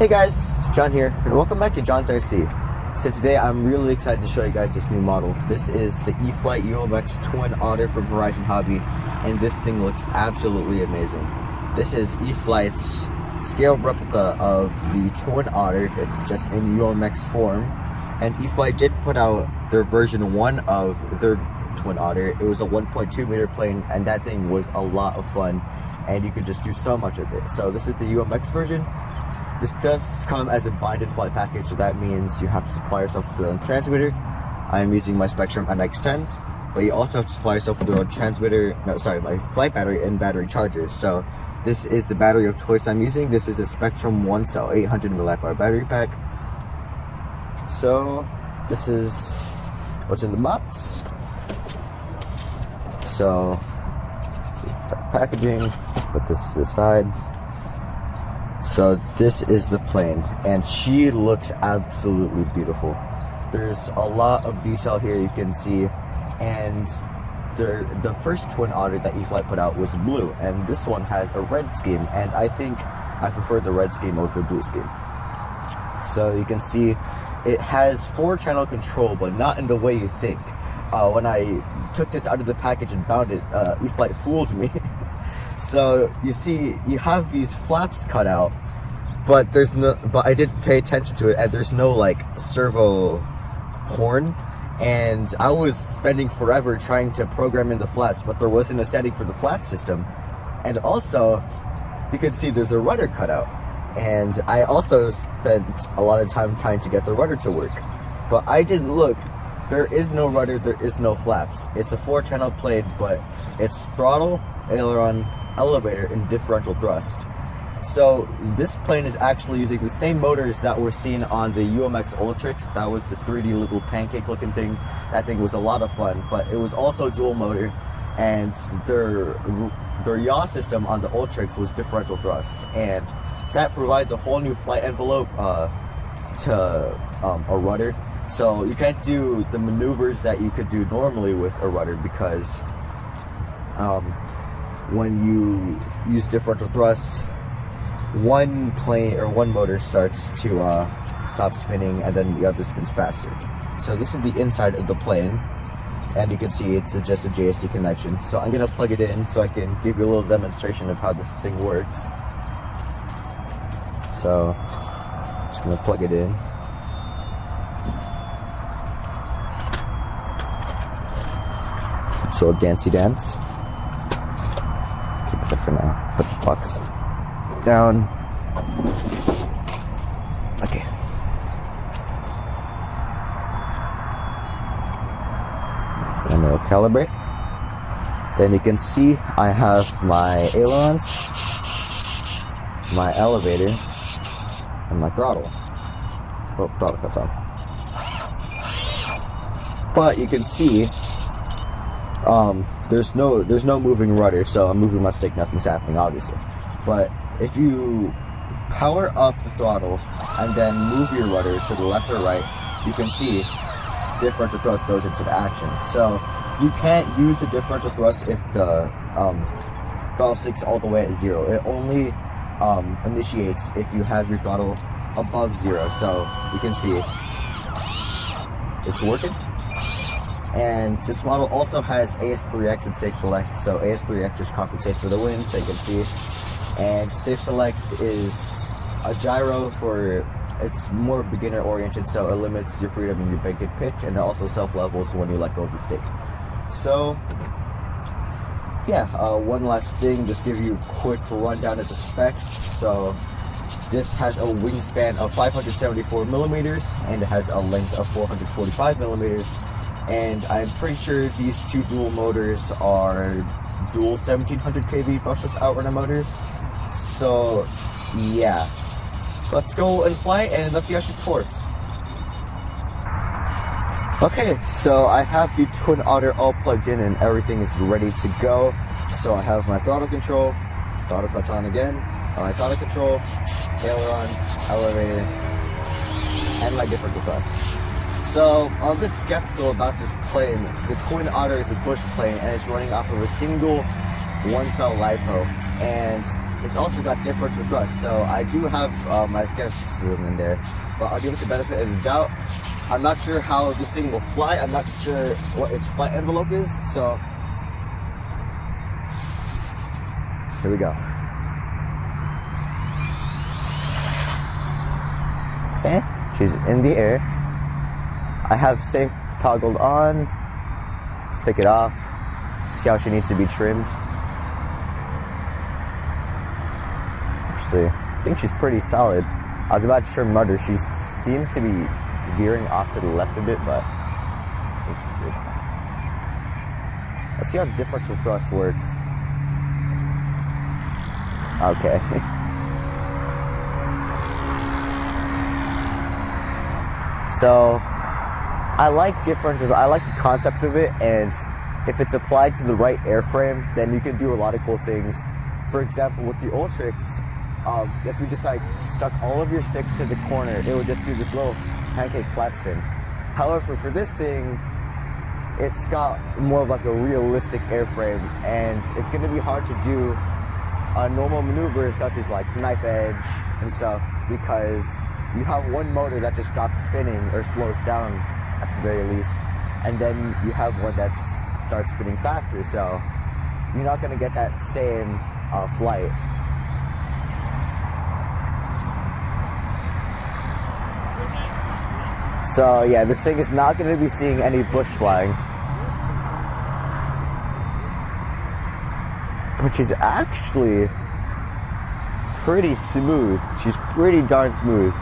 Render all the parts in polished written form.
Hey guys, it's John here, and welcome back to John's RC. So today I'm really excited to show you guys this new model. This is the E-Flite Umx Twin Otter from Horizon Hobby, and this thing looks absolutely amazing. This is E-Flite's scaled replica of the Twin Otter. It's just in Umx form, and E-Flite did put out their version 1 of their Twin Otter. It was a 1.2 meter plane, and that thing was a lot of fun, and you could just do so much of it. So this is the Umx version. This does come as a Maiden Flight package, so that means you have to supply yourself with your own transmitter. I'm using my Spektrum NX-10, but you also have to supply yourself with your own transmitter, my flight battery and battery chargers. So this is the battery of choice I'm using. This is a Spektrum 1 cell 800 mAh battery pack. So this is what's in the box. So start packaging, put this to the side. So this is the plane, and she looks absolutely beautiful. There's a lot of detail here you can see, and the first Twin Otter that E-Flite put out was blue, and this one has a red scheme, and I think I prefer the red scheme over the blue scheme. So you can see it has 4-channel control, but not in the way you think. When I took this out of the package and bound it, E-Flite fooled me. So you see, you have these flaps cut out, but I didn't pay attention to it, and there's no like servo horn, and I was spending forever trying to program in the flaps, but there wasn't a setting for the flap system. And also, you can see there's a rudder cut out, and I also spent a lot of time trying to get the rudder to work, but I didn't look. There is no rudder, there is no flaps. It's a 4-channel plane, but it's throttle, aileron, elevator, and differential thrust. So this plane is actually using the same motors that were seen on the Umx Ultrix. That was the 3D little pancake looking thing. That thing was a lot of fun, but it was also dual motor, and their yaw system on the Ultrix was differential thrust, and that provides a whole new flight envelope to a rudder. So you can't do the maneuvers that you could do normally with a rudder, because when you use differential thrust, one plane or one motor starts to stop spinning, and then the other spins faster. So this is the inside of the plane, and you can see it's just a JST connection. So I'm gonna plug it in so I can give you a little demonstration of how this thing works. So just gonna plug it in. So dancey dance. Keep it there for now. Put the box down. Okay. And it'll calibrate. Then you can see I have my ailerons, my elevator, and my throttle. Oh, throttle cuts on. But you can see there's no moving rudder, so I'm moving my stick, nothing's happening obviously. But if you power up the throttle and then move your rudder to the left or right, you can see differential thrust goes into the action. So you can't use the differential thrust if the throttle sticks all the way at 0. It only initiates if you have your throttle above 0. So you can see it's working. And this model also has AS3X and Safe Select, so AS3X just compensates for the wind, so you can see. And Safe Select is a gyro it's more beginner oriented, so it limits your freedom in your bank and pitch, and it also self-levels when you let go of the stick. So yeah, one last thing, just give you a quick rundown of the specs. So this has a wingspan of 574 millimeters, and it has a length of 445 millimeters. And I'm pretty sure these two dual motors are dual 1700 kV brushless outrunner motors. So yeah, let's go and fly, and let's see how she performs. Okay, so I have the Twin Otter all plugged in and everything is ready to go. So I have my throttle control, throttle cuts on again, my throttle control, aileron, elevator, and my differential thrust. So I'm a bit skeptical about this plane. The Twin Otter is a bush plane, and it's running off of a single 1-cell LiPo. And it's also got differential thrust. So I do have my skepticism in there, but I'll give it the benefit of the doubt. I'm not sure how this thing will fly. I'm not sure what its flight envelope is. So here we go. Okay, she's in the air. I have safe toggled on. Let's take it off. See how she needs to be trimmed. Actually, I think she's pretty solid. I was about to trim rudder. She seems to be veering off to the left a bit, but I think she's good. Let's see how differential thrust works. Okay. So, I like differential. I like the concept of it, and if it's applied to the right airframe, then you can do a lot of cool things. For example, with the Ultrix, if you just like stuck all of your sticks to the corner, it would just do this little pancake flat spin. However, for this thing, it's got more of like a realistic airframe, and it's going to be hard to do normal maneuvers such as like knife edge and stuff, because you have one motor that just stops spinning or slows down at the very least, and then you have one that starts spinning faster, so you're not going to get that same flight. So yeah, this thing is not going to be seeing any bush flying, which is actually pretty smooth. She's pretty darn smooth.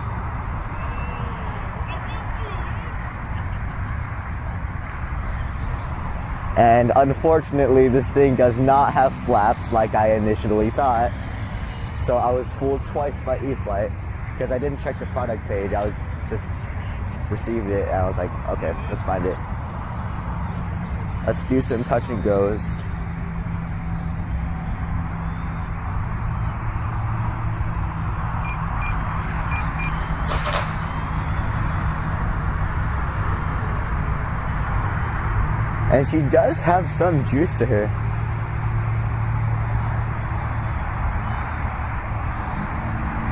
And unfortunately, this thing does not have flaps like I initially thought. So I was fooled twice by E-Flite, because I didn't check the product page. I was just received it, and I was like, okay, let's find it. Let's do some touch and goes. And she does have some juice to her.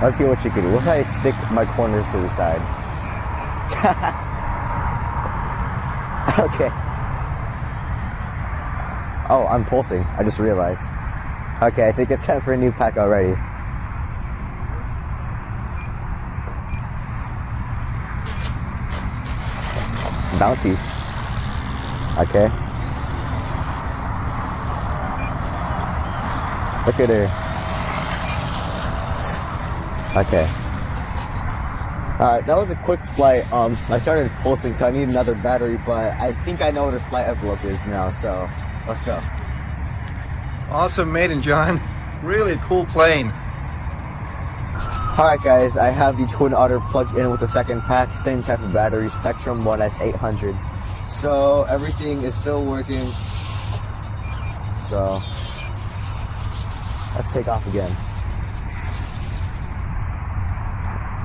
Let's see what she can do. What if I stick my corners to the side? Okay. Oh, I'm pulsing. I just realized. Okay, I think it's time for a new pack already. Bounty. Okay. Look at her. Okay. Alright, that was a quick flight. I started pulsing, so I need another battery, but I think I know what her flight envelope is now, so let's go. Awesome Maiden, John. Really cool plane. Alright guys, I have the Twin Otter plugged in with the second pack, same type of battery, Spektrum NX-10. So everything is still working. So let's take off again.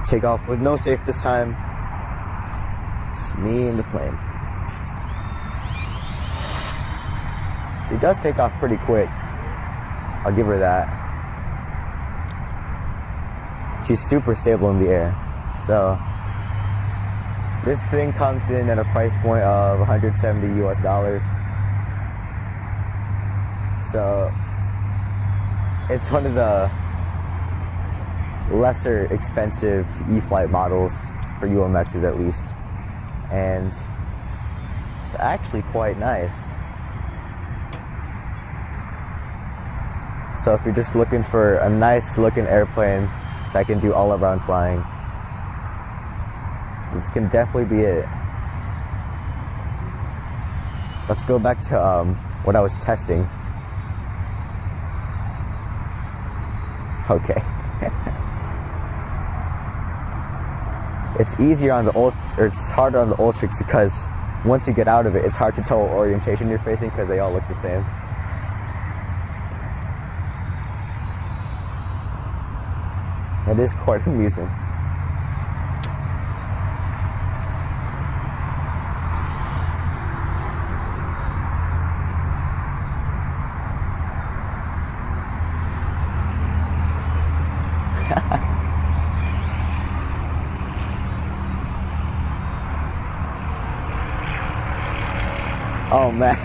Take off with no safe this time. It's me and the plane. She does take off pretty quick. I'll give her that. She's super stable in the air. So this thing comes in at a price point of $170 US. So it's one of the lesser expensive E-Flite models for UMXs at least, and it's actually quite nice. So if you're just looking for a nice looking airplane that can do all around flying, this can definitely be it. Let's go back to what I was testing. Okay. It's easier on the it's harder on the Ultrix because once you get out of it, it's hard to tell what orientation you're facing because they all look the same. It is quite amusing. Oh man.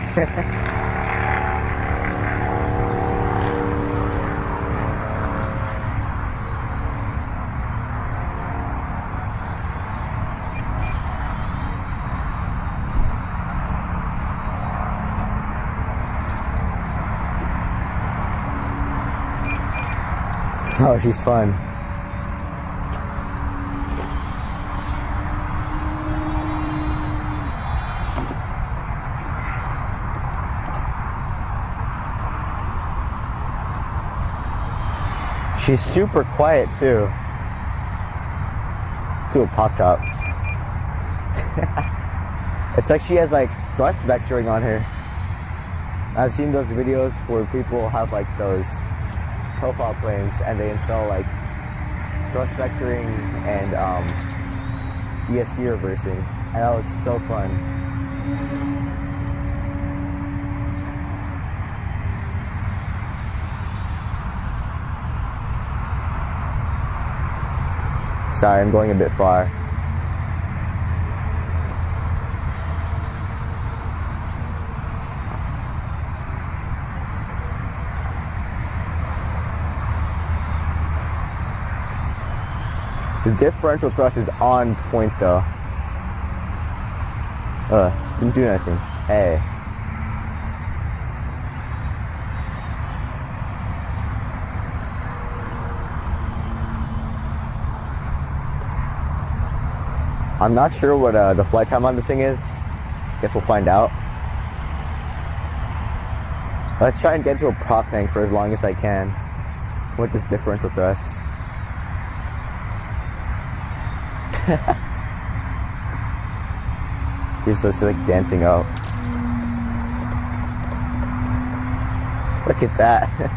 Oh, she's fun. She's super quiet too. Do a pop top. It's like she has like thrust vectoring on her. I've seen those videos where people have like those profile planes and they install like thrust vectoring and ESC reversing, and that looks so fun. Sorry, I'm going a bit far. The differential thrust is on point though. Didn't do anything. Hey. I'm not sure what the flight time on this thing is. Guess we'll find out. Let's try and get into a prop hang for as long as I can with this differential thrust. He's just like dancing out. Look at that.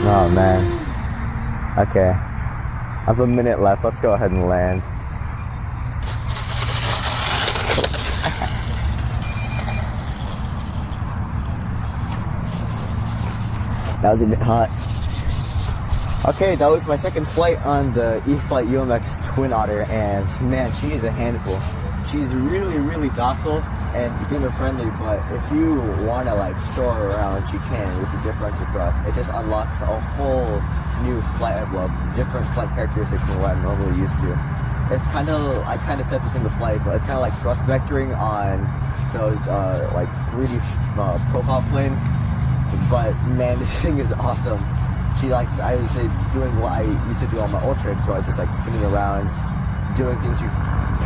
Oh man. Okay. I have a minute left. Let's go ahead and land. That was a bit hot. Okay, that was my second flight on the E-Flite Umx twin Otter, and man, she is a handful. She's really, really docile and beginner friendly, but if you want to like throw her around, she can with the differential thrust. It just unlocks a whole new flight envelope, different flight characteristics than what I'm normally used to. It's kind of, I kind of said this in the flight, but it's kind of like thrust vectoring on those like 3D profile planes. But man, this thing is awesome. She like, I was doing what I used to do on my old trips, so I just like spinning around, doing things you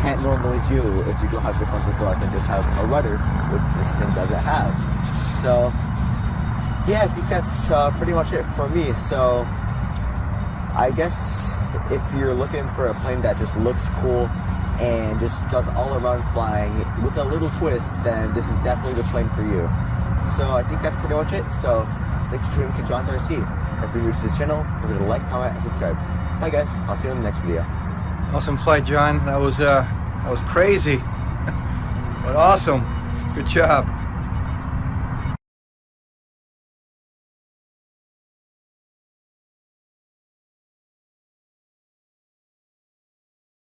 can't normally do if you don't have differential thrust and just have a rudder, which this thing doesn't have. So yeah, I think that's pretty much it for me. So I guess if you're looking for a plane that just looks cool and just does all around flying with a little twist, then this is definitely the plane for you. So I think that's pretty much it. So thanks for tuning in to John's RC. If you're new to this channel, remember to like, comment, and subscribe. Bye guys, I'll see you in the next video. Awesome flight, John. That was crazy, but awesome. Good job.